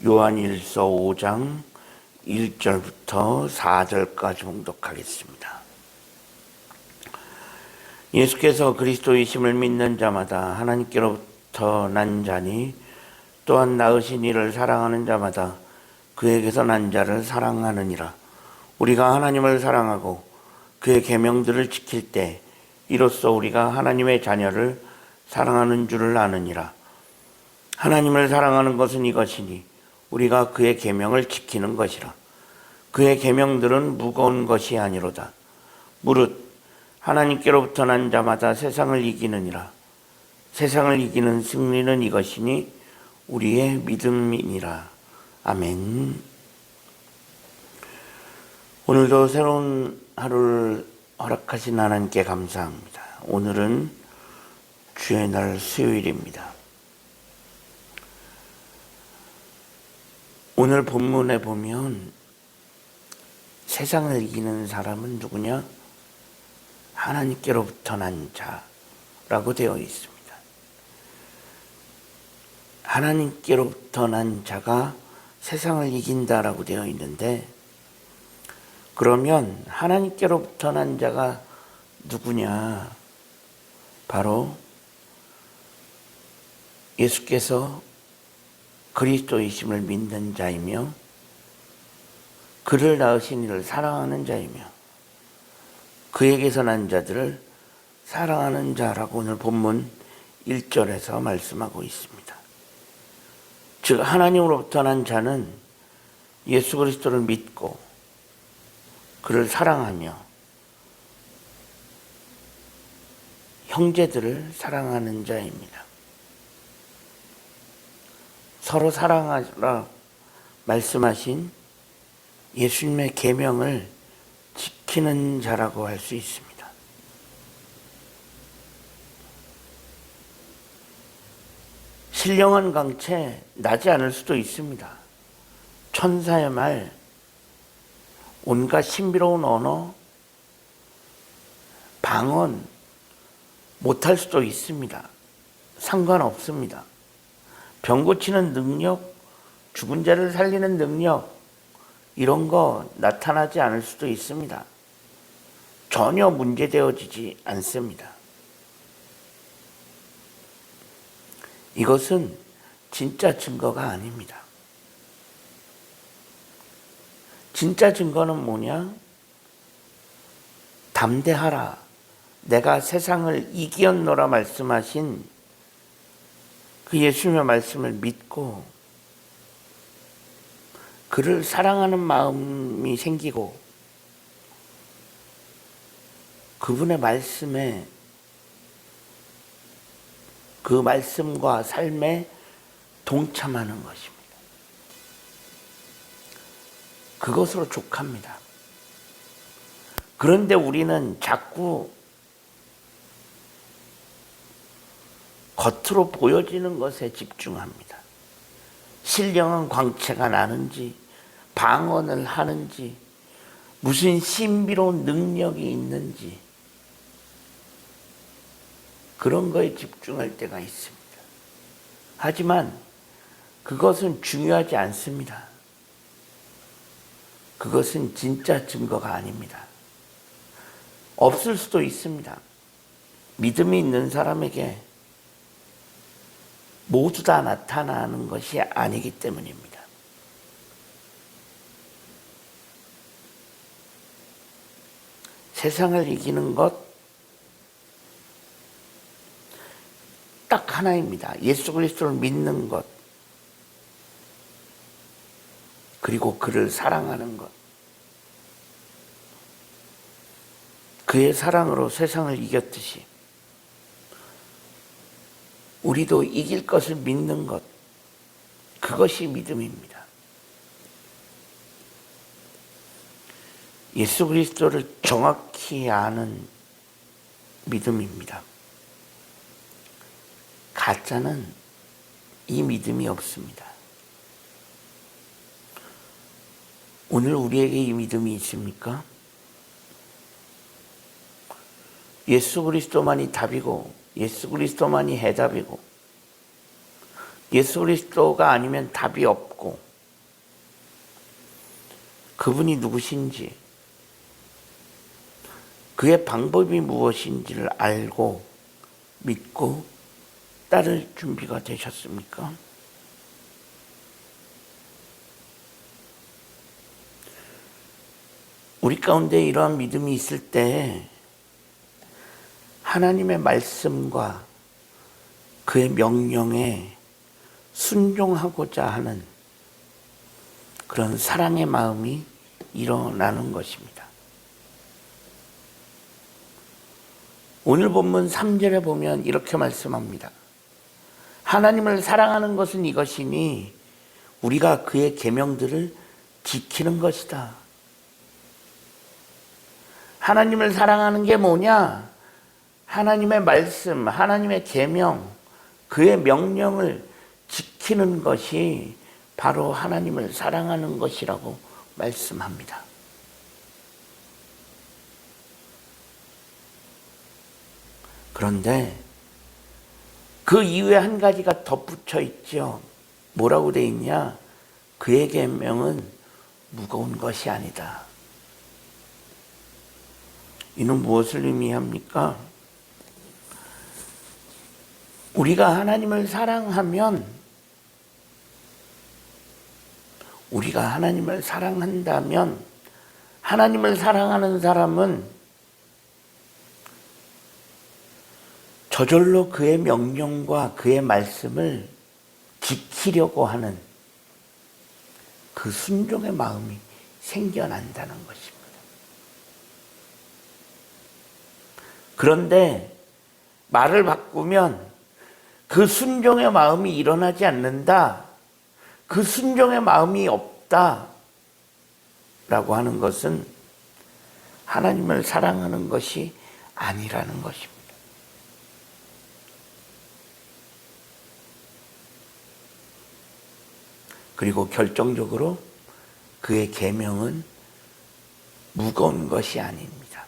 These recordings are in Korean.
요한일서 5장 1절부터 4절까지 봉독하겠습니다. 예수께서 그리스도이심을 믿는 자마다 하나님께로부터 난 자니 또한 낳으신 이를 사랑하는 자마다 그에게서 난 자를 사랑하느니라. 우리가 하나님을 사랑하고 그의 계명들을 지킬 때 이로써 우리가 하나님의 자녀를 사랑하는 줄을 아느니라. 하나님을 사랑하는 것은 이것이니 우리가 그의 계명을 지키는 것이라. 그의 계명들은 무거운 것이 아니로다. 무릇 하나님께로부터 난 자마다 세상을 이기느니라. 세상을 이기는 승리는 이것이니 우리의 믿음이니라. 아멘. 오늘도 새로운 하루를 허락하신 하나님께 감사합니다. 오늘은 주의 날 수요일입니다. 오늘 본문에 보면 세상을 이기는 사람은 누구냐? 하나님께로부터 난 자라고 되어 있습니다. 하나님께로부터 난 자가 세상을 이긴다라고 되어 있는데, 그러면 하나님께로부터 난 자가 누구냐? 바로 예수께서 그리스도이심을 믿는 자이며 그를 낳으신 이를 사랑하는 자이며 그에게서 난 자들을 사랑하는 자라고 오늘 본문 1절에서 말씀하고 있습니다. 즉 하나님으로부터 난 자는 예수 그리스도를 믿고 그를 사랑하며 형제들을 사랑하는 자입니다. 서로 사랑하라 말씀하신 예수님의 계명을 지키는 자라고 할 수 있습니다. 신령한 강체 나지 않을 수도 있습니다. 천사의 말, 온갖 신비로운 언어, 방언 못할 수도 있습니다. 상관없습니다. 병 고치는 능력, 죽은 자를 살리는 능력, 이런 거 나타나지 않을 수도 있습니다. 전혀 문제되어지지 않습니다. 이것은 진짜 증거가 아닙니다. 진짜 증거는 뭐냐? 담대하라. 내가 세상을 이기었노라 말씀하신 그 예수님의 말씀을 믿고 그를 사랑하는 마음이 생기고 그분의 말씀에 그 말씀과 삶에 동참하는 것입니다. 그것으로 족합니다. 그런데 우리는 자꾸 겉으로 보여지는 것에 집중합니다. 신령한 광채가 나는지, 방언을 하는지, 무슨 신비로운 능력이 있는지, 그런 거에 집중할 때가 있습니다. 하지만 그것은 중요하지 않습니다. 그것은 진짜 증거가 아닙니다. 없을 수도 있습니다. 믿음이 있는 사람에게 모두 다 나타나는 것이 아니기 때문입니다. 세상을 이기는 것 딱 하나입니다. 예수 그리스도를 믿는 것, 그리고 그를 사랑하는 것. 그의 사랑으로 세상을 이겼듯이 우리도 이길 것을 믿는 것, 그것이 믿음입니다. 예수 그리스도를 정확히 아는 믿음입니다. 가짜는 이 믿음이 없습니다. 오늘 우리에게 이 믿음이 있습니까? 예수 그리스도만이 답이고 예수 그리스도만이 해답이고 예수 그리스도가 아니면 답이 없고 그분이 누구신지, 그의 방법이 무엇인지를 알고 믿고 따를 준비가 되셨습니까? 우리 가운데 이러한 믿음이 있을 때 하나님의 말씀과 그의 명령에 순종하고자 하는 그런 사랑의 마음이 일어나는 것입니다. 오늘 본문 3절에 보면 이렇게 말씀합니다. 하나님을 사랑하는 것은 이것이니 우리가 그의 계명들을 지키는 것이다. 하나님을 사랑하는 게 뭐냐? 하나님의 말씀, 하나님의 계명, 그의 명령을 지키는 것이 바로 하나님을 사랑하는 것이라고 말씀합니다. 그런데 그 이후에 한 가지가 덧붙여 있죠. 뭐라고 돼 있냐? 그의 계명은 무거운 것이 아니다. 이는 무엇을 의미합니까? 우리가 하나님을 사랑하면, 우리가 하나님을 사랑한다면, 하나님을 사랑하는 사람은 저절로 그의 명령과 그의 말씀을 지키려고 하는 그 순종의 마음이 생겨난다는 것입니다. 그런데 말을 바꾸면 그 순종의 마음이 일어나지 않는다, 그 순종의 마음이 없다 라고 하는 것은 하나님을 사랑하는 것이 아니라는 것입니다. 그리고 결정적으로 그의 계명은 무거운 것이 아닙니다.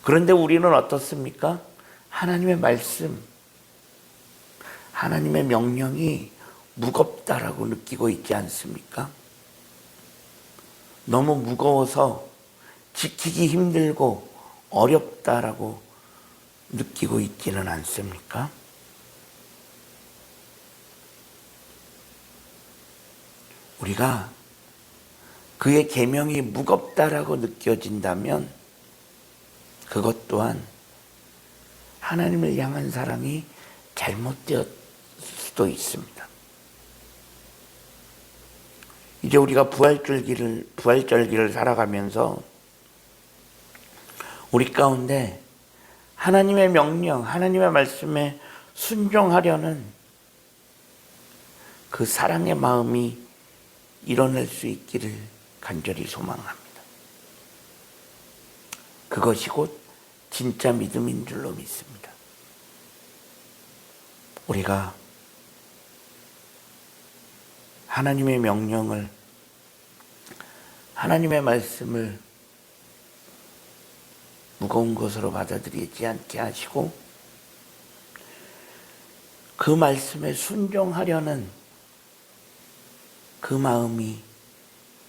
그런데 우리는 어떻습니까? 하나님의 말씀, 하나님의 명령이 무겁다라고 느끼고 있지 않습니까? 너무 무거워서 지키기 힘들고 어렵다라고 느끼고 있지는 않습니까? 우리가 그의 계명이 무겁다라고 느껴진다면 그것 또한 하나님을 향한 사랑이 잘못되었을 수도 있습니다. 이제 우리가 부활절기를 살아가면서 우리 가운데 하나님의 명령, 하나님의 말씀에 순종하려는 그 사랑의 마음이 일어날 수 있기를 간절히 소망합니다. 그것이 곧 진짜 믿음인 줄로 믿습니다. 우리가 하나님의 명령을, 하나님의 말씀을 무거운 것으로 받아들이지 않게 하시고 그 말씀에 순종하려는 그 마음이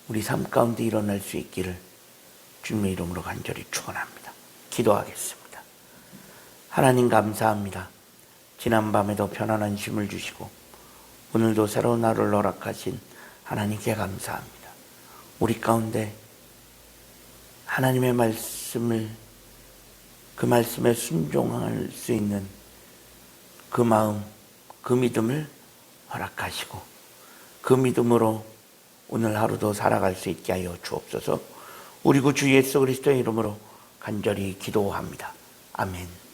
우리 삶 가운데 일어날 수 있기를 주님의 이름으로 간절히 축원합니다. 기도하겠습니다. 하나님 감사합니다. 지난밤에도 편안한 쉼을 주시고 오늘도 새로운 하루를 허락하신 하나님께 감사합니다. 우리 가운데 하나님의 말씀을, 그 말씀에 순종할 수 있는 그 마음, 그 믿음을 허락하시고 그 믿음으로 오늘 하루도 살아갈 수 있게 하여 주옵소서. 우리 구 주 예수 그리스도의 이름으로 간절히 기도합니다. 아멘.